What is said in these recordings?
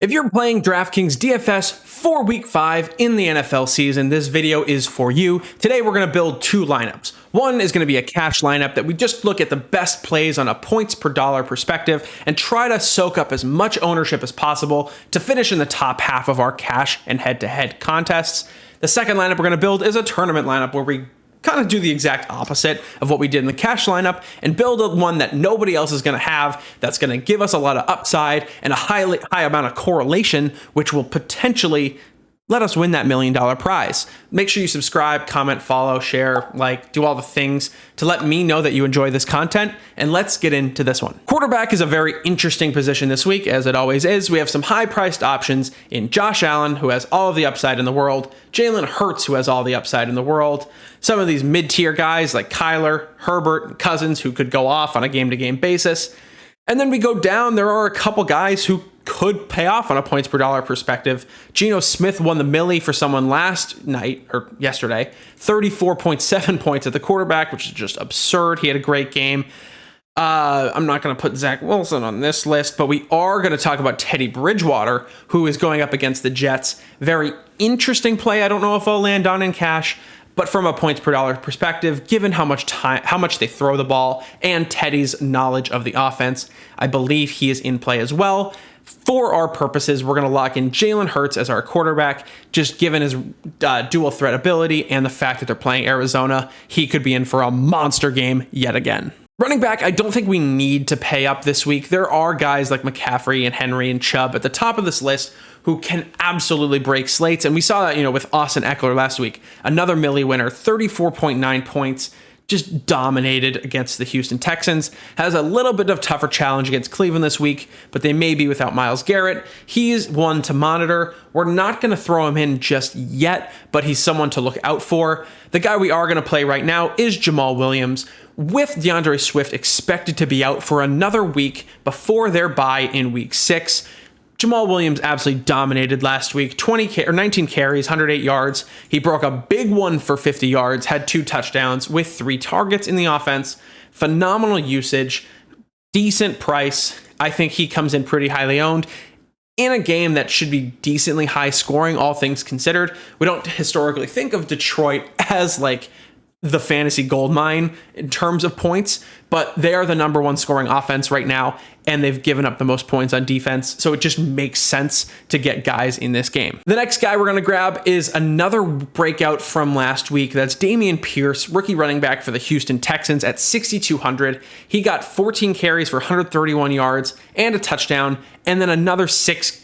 If you're playing DraftKings DFS for Week 5 in the NFL season, this video is for you. Today we're going to build two lineups. One is going to be a cash lineup that we just look at the best plays on a points per dollar perspective and try to soak up as much ownership as possible to finish in the top half of our cash and head-to-head contests. The second lineup we're going to build is a tournament lineup where we kind of do the exact opposite of what we did in the cash lineup and build one that nobody else is going to have, that's going to give us a lot of upside and a high amount of correlation, which will potentially let us win that $1 million prize. Make sure you subscribe, comment, follow, share, like, do all the things to let me know that you enjoy this content. And let's get into this one. Quarterback is a very interesting position this week, as it always is. We have some high-priced options in Josh Allen, who has all of the upside in the world, Jalen Hurts, who has all the upside in the world, some of these mid-tier guys like Kyler, Herbert, and Cousins, who could go off on a game-to-game basis. And then we go down, there are a couple guys who could pay off on a points per dollar perspective. Geno Smith won the millie for someone last night, or yesterday, 34.7 points at the quarterback, which is just absurd. He had a great game. I'm not going to put Zach Wilson on this list, but we are going to talk about Teddy Bridgewater, who is going up against the Jets. Very interesting play. I don't know if I'll land on in cash, but from a points per dollar perspective, given how much they throw the ball and Teddy's knowledge of the offense, I believe he is in play as well. For our purposes, we're going to lock in Jalen Hurts as our quarterback. Just given his dual threat ability and the fact that they're playing Arizona, he could be in for a monster game yet again. Running back, I don't think we need to pay up this week. There are guys like McCaffrey and Henry and Chubb at the top of this list who can absolutely break slates. And we saw that, with Austin Eckler last week. Another millie winner, 34.9 points. Just dominated against the Houston Texans. Has a little bit of tougher challenge against Cleveland this week, but they may be without Myles Garrett. He's one to monitor. We're not going to throw him in just yet, but he's someone to look out for. The guy we are going to play right now is Jamal Williams, with DeAndre Swift expected to be out for another week before their bye in week 6. Jamal Williams absolutely dominated last week, 19 carries, 108 yards. He broke a big one for 50 yards, had 2 touchdowns with 3 targets in the offense. Phenomenal usage, decent price. I think he comes in pretty highly owned in a game that should be decently high scoring, all things considered. We don't historically think of Detroit as like the fantasy gold mine in terms of points, but they are the number 1 scoring offense right now, and they've given up the most points on defense, so it just makes sense to get guys in this game. The next guy we're going to grab is another breakout from last week. That's Damien Pierce, rookie running back for the Houston Texans at 6,200. He got 14 carries for 131 yards and a touchdown, and then another 6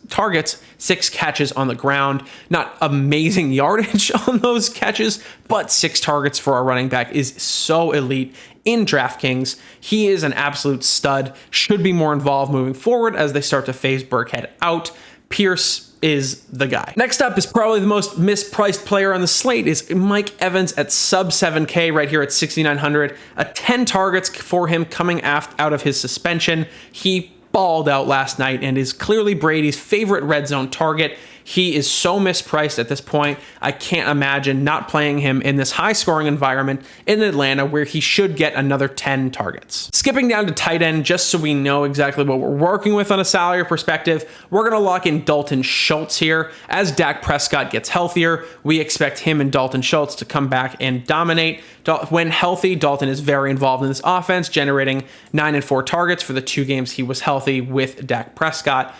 targets, 6 catches on the ground. Not amazing yardage on those catches, but 6 targets for our running back is so elite in DraftKings. He is an absolute stud. Should be more involved moving forward as they start to phase Burkhead out. Pierce is the guy. Next up is probably the most mispriced player on the slate is Mike Evans at sub 7K right here at 6,900. 10 targets for him coming out of his suspension. He balled out last night and is clearly Brady's favorite red zone target. He is so mispriced at this point. I can't imagine not playing him in this high scoring environment in Atlanta where he should get another 10 targets. Skipping down to tight end, just so we know exactly what we're working with on a salary perspective, we're going to lock in Dalton Schultz here. As Dak Prescott gets healthier, we expect him and Dalton Schultz to come back and dominate. When healthy, Dalton is very involved in this offense, generating 9 and 4 targets for the 2 games he was healthy with Dak Prescott.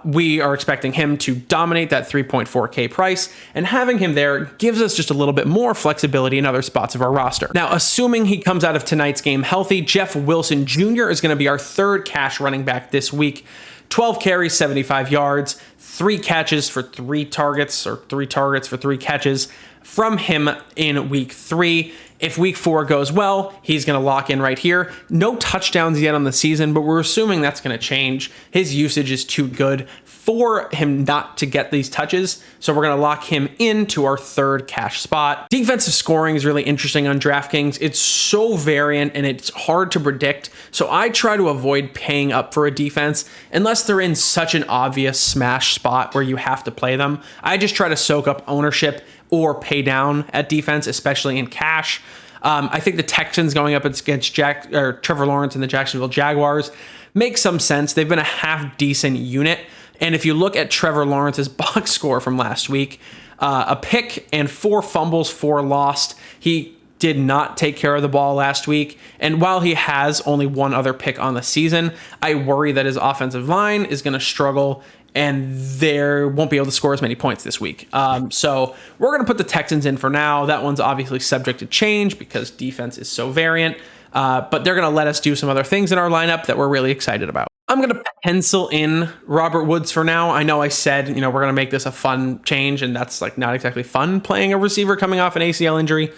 We are expecting him to dominate that 3.4K price, and having him there gives us just a little bit more flexibility in other spots of our roster. Now, assuming he comes out of tonight's game healthy, Jeff Wilson Jr. is going to be our 3rd cash running back this week. 12 carries, 75 yards, 3 catches for 3 targets, or 3 targets for 3 catches from him in week 3. If week 4 goes well, he's going to lock in right here. No touchdowns yet on the season, but we're assuming that's going to change. His usage is too good for him not to get these touches, so we're going to lock him into our 3rd cash spot. Defensive scoring is really interesting on DraftKings. It's so variant and it's hard to predict, so I try to avoid paying up for a defense unless they're in such an obvious smash spot where you have to play them. I just try to soak up ownership or pay down at defense, especially in cash. I think the Texans going up against Trevor Lawrence and the Jacksonville Jaguars makes some sense. They've been a half decent unit. And if you look at Trevor Lawrence's box score from last week, a pick and 4 fumbles, 4 lost. He did not take care of the ball last week. And while he has only 1 other pick on the season, I worry that his offensive line is going to struggle and they won't be able to score as many points this week. So we're going to put the Texans in for now. That one's obviously subject to change because defense is so variant. But they're going to let us do some other things in our lineup that we're really excited about. I'm going to pencil in Robert Woods for now. I know I said, we're going to make this a fun change, and that's like not exactly fun playing a receiver coming off an ACL injury.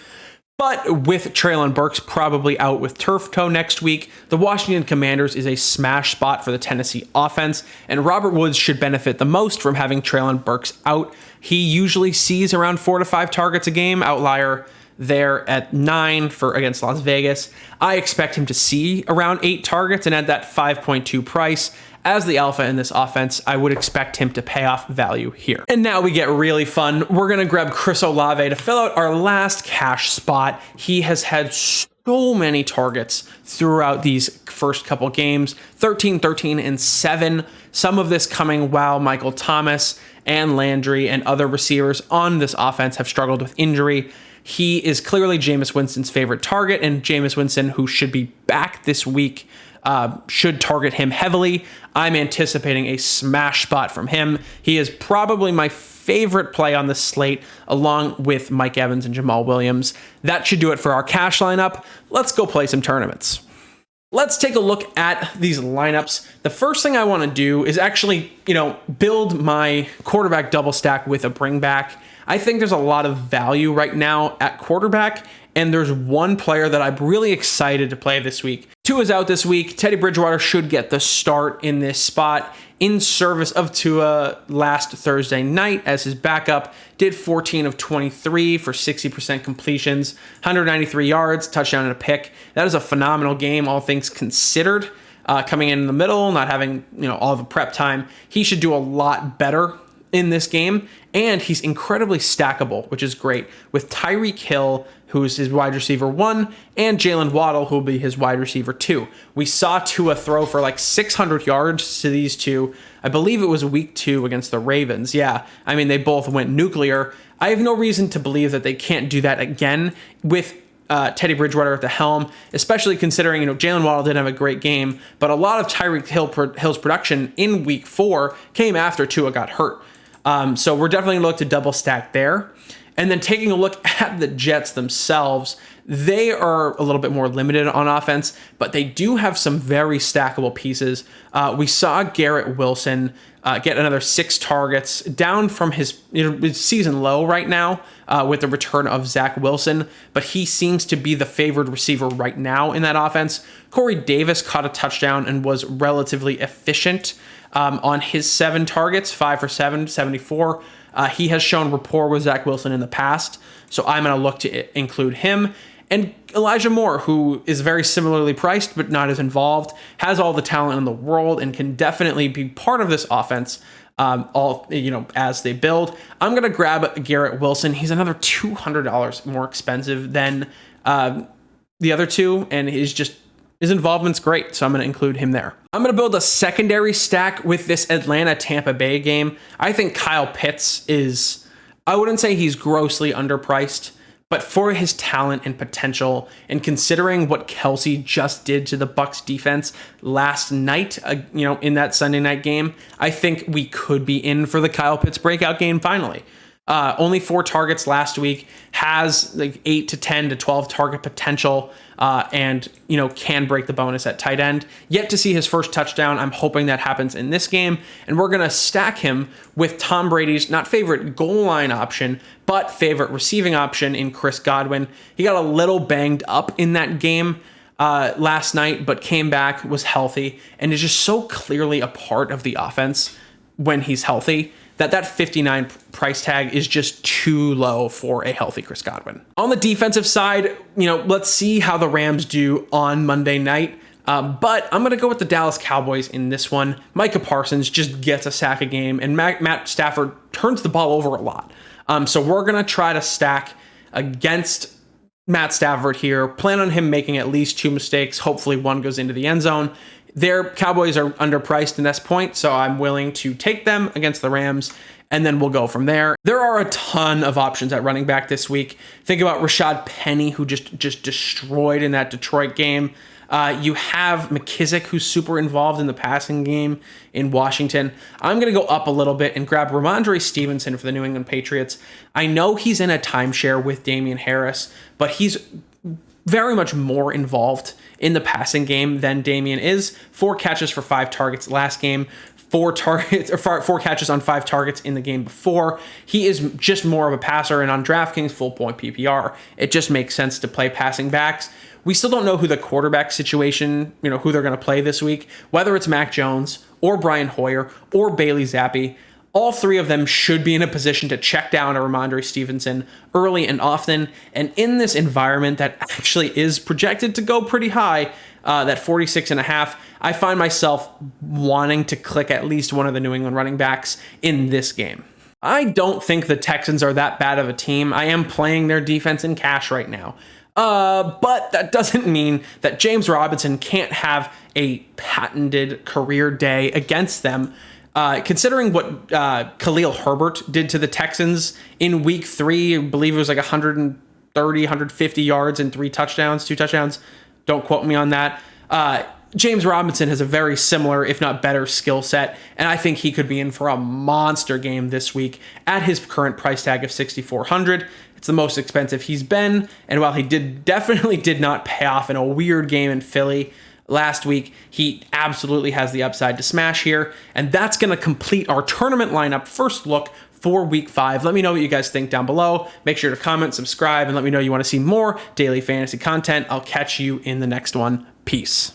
But with Treylon Burks probably out with turf toe next week, the Washington Commanders is a smash spot for the Tennessee offense, and Robert Woods should benefit the most from having Treylon Burks out. He usually sees around 4 to 5 targets a game, outlier there at 9 against Las Vegas. I expect him to see around 8 targets, and at that 5.2 price, as the alpha in this offense, I would expect him to pay off value here. And now we get really fun. We're going to grab Chris Olave to fill out our last cash spot. He has had so many targets throughout these first couple games, 13, 13, and 7. Some of this coming while Michael Thomas and Landry and other receivers on this offense have struggled with injury. He is clearly Jameis Winston's favorite target, and Jameis Winston, who should be back this week, should target him heavily. I'm anticipating a smash spot from him. He is probably my favorite play on the slate, along with Mike Evans and Jamal Williams. That should do it for our cash lineup. Let's go play some tournaments. Let's take a look at these lineups. The first thing I want to do is actually, build my quarterback double stack with a bring back. I think there's a lot of value right now at quarterback, and there's one player that I'm really excited to play this week. Tua is out this week. Teddy Bridgewater should get the start in this spot in service of Tua last Thursday night as his backup. Did 14 of 23 for 60% completions, 193 yards, touchdown and a pick. That is a phenomenal game, all things considered. Coming in the middle, not having all the prep time, he should do a lot better in this game, and he's incredibly stackable, which is great, with Tyreek Hill, who's his wide receiver 1, and Jalen Waddle, who will be his wide receiver 2. We saw Tua throw for like 600 yards to these two. I believe it was week 2 against the Ravens. Yeah, they both went nuclear. I have no reason to believe that they can't do that again with Teddy Bridgewater at the helm, especially considering, Jalen Waddle didn't have a great game, but a lot of Tyreek Hill's production in week 4 came after Tua got hurt. So we're definitely going to look to double stack there. And then taking a look at the Jets themselves, they are a little bit more limited on offense, but they do have some very stackable pieces. We saw Garrett Wilson get another 6 targets, down from his season low right now with the return of Zach Wilson, but he seems to be the favored receiver right now in that offense. Corey Davis caught a touchdown and was relatively efficient on his 7 targets, 5 for 7, 74. He has shown rapport with Zach Wilson in the past, so I'm going to look to include him. And Elijah Moore, who is very similarly priced but not as involved, has all the talent in the world and can definitely be part of this offense as they build. I'm going to grab Garrett Wilson. He's another $200 more expensive than the other two, and his involvement's great, so I'm going to include him there. I'm going to build a secondary stack with this Atlanta-Tampa Bay game. I think Kyle Pitts I wouldn't say he's grossly underpriced, but for his talent and potential, and considering what Kelsey just did to the Bucs defense last night, in that Sunday night game, I think we could be in for the Kyle Pitts breakout game finally. Only 4 targets last week, has like 8 to 10 to 12 target potential, and can break the bonus at tight end. Yet to see his first touchdown. I'm hoping that happens in this game, and we're gonna stack him with Tom Brady's not favorite goal line option, but favorite receiving option in Chris Godwin. He got a little banged up in that game last night, but came back, was healthy, and is just so clearly a part of the offense when he's healthy that 59 price tag is just too low for a healthy Chris Godwin. On the defensive side, let's see how the Rams do on Monday night. But I'm going to go with the Dallas Cowboys in this one. Micah Parsons just gets a sack a game, and Matt Stafford turns the ball over a lot. So we're going to try to stack against Matt Stafford here. Plan on him making at least 2 mistakes. Hopefully one goes into the end zone. Their Cowboys are underpriced in this point, so I'm willing to take them against the Rams, and then we'll go from there. There are a ton of options at running back this week. Think about Rashad Penny, who just destroyed in that Detroit game. You have McKissick, who's super involved in the passing game in Washington. I'm going to go up a little bit and grab Ramondre Stevenson for the New England Patriots. I know he's in a timeshare with Damien Harris, but he's very much more involved in the passing game than Damien is. 4 catches for 5 targets last game. 4 catches on 5 targets in the game before. He is just more of a passer, and on DraftKings full point PPR, it just makes sense to play passing backs. We still don't know who the quarterback situation, who they're going to play this week, whether it's Mac Jones or Brian Hoyer or Bailey Zappi. All 3 of them should be in a position to check down a Ramondre Stevenson early and often. And in this environment that actually is projected to go pretty high, that 46.5, I find myself wanting to click at least one of the New England running backs in this game. I don't think the Texans are that bad of a team. I am playing their defense in cash right now. But that doesn't mean that James Robinson can't have a patented career day against them. Considering what Khalil Herbert did to the Texans in week 3, I believe it was like 130, 150 yards and 2 touchdowns. Don't quote me on that. James Robinson has a very similar, if not better, skill set, and I think he could be in for a monster game this week at his current price tag of $6,400. It's the most expensive he's been, and while he definitely did not pay off in a weird game in Philly last week, he absolutely has the upside to smash here, and that's going to complete our tournament lineup first look for week 5. Let me know what you guys think down below. Make sure to comment, subscribe, and let me know you want to see more daily fantasy content. I'll catch you in the next one. Peace.